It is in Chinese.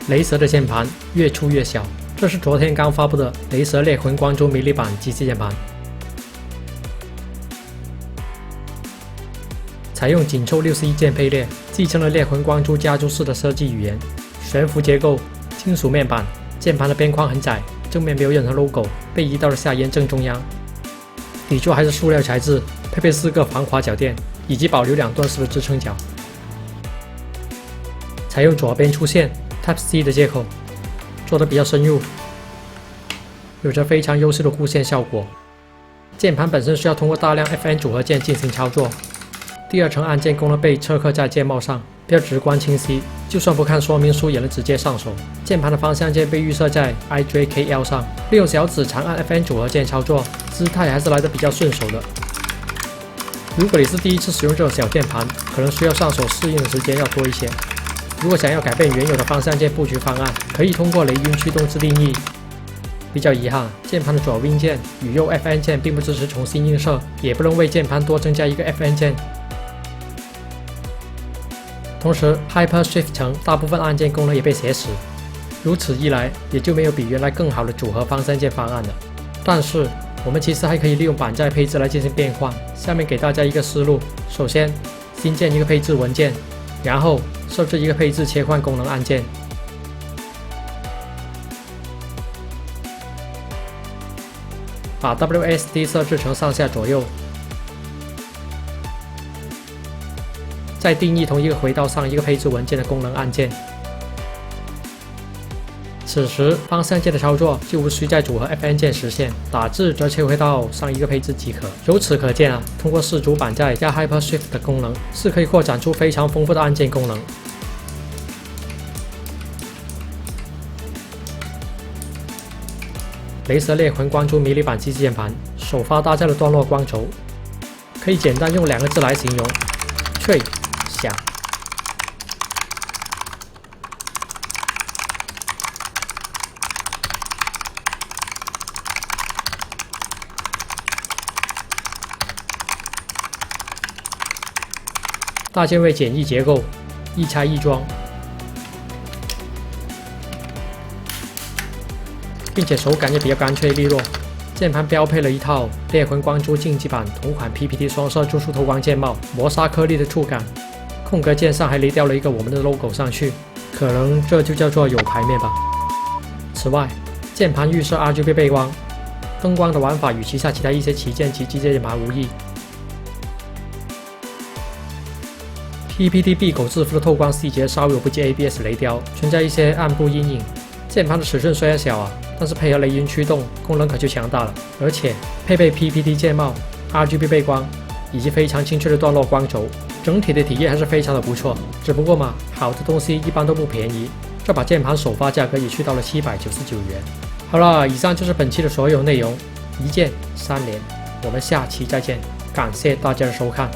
雷蛇的键盘越出越小，这是昨天刚发布的雷蛇猎魂光珠迷你版机械键盘，采用紧凑61键配列，继承了猎魂光珠家族式的设计语言，悬浮结构，金属面板，键盘的边框很窄，正面没有任何 logo， 被移到了下沿正中央。底座还是塑料材质，配备4个防滑脚垫，以及保留2段式的支撑脚，采用左边出现 Type-C 的接口，做得比较深入，有着非常优秀的固线效果。键盘本身需要通过大量 FN 组合键进行操作，第2层按键功能被侧刻在键帽上，比较直观清晰，就算不看说明书也能直接上手。键盘的方向键被预设在 IJKL 上，利用小指长按 FN 组合键操作，姿态还是来得比较顺手的。如果你是第一次使用这种小键盘，可能需要上手适应的时间要多一些。如果想要改变原有的方向键布局方案，可以通过雷晕驱动自定义。比较遗憾，键盘的左 Win 键与右 FN 键并不支持重新映射，也不能为键盘多增加一个 FN 键。同时 Hyper Shift 层大部分按键功能也被写死，如此一来也就没有比原来更好的组合方向键方案了。但是我们其实还可以利用板载配置来进行变换，下面给大家一个思路：首先新建一个配置文件，然后设置一个配置切换功能按键，把 WSD 设置成上下左右，再定义同一个回到上一个配置文件的功能按键。此时方向键的操作就无需再组合 FN 键实现，打字则切回到上一个配置即可。由此可见通过4组板载加 Hyper Shift 的功能，是可以扩展出非常丰富的按键功能。雷蛇猎魂光珠迷你版机械键盘首发搭载了段落光轴，可以简单用2个字来形容：脆响。大键位简易结构，易拆易装，并且手感也比较干脆利落。键盘标配了一套猎魂光珠竞技版同款 PPT 双色注塑透光键帽，磨砂颗粒的触感。空格键上还雷雕了一个我们的 logo 上去，可能这就叫做有排面吧。此外，键盘预设 RGB 背光，灯光的玩法与旗下其他一些旗舰级机械键盘无异。PPT 闭口字符的透光细节稍有不及 ABS 雷雕，存在一些暗部阴影。键盘的尺寸虽然小但是配合雷晕驱动，功能可就强大了。而且配备 PPT 键帽、RGB 背光以及非常清脆的段落光轴，整体的体验还是非常的不错。只不过好的东西一般都不便宜，这把键盘首发价格也去到了799元。好了，以上就是本期的所有内容，一键3连，我们下期再见，感谢大家的收看。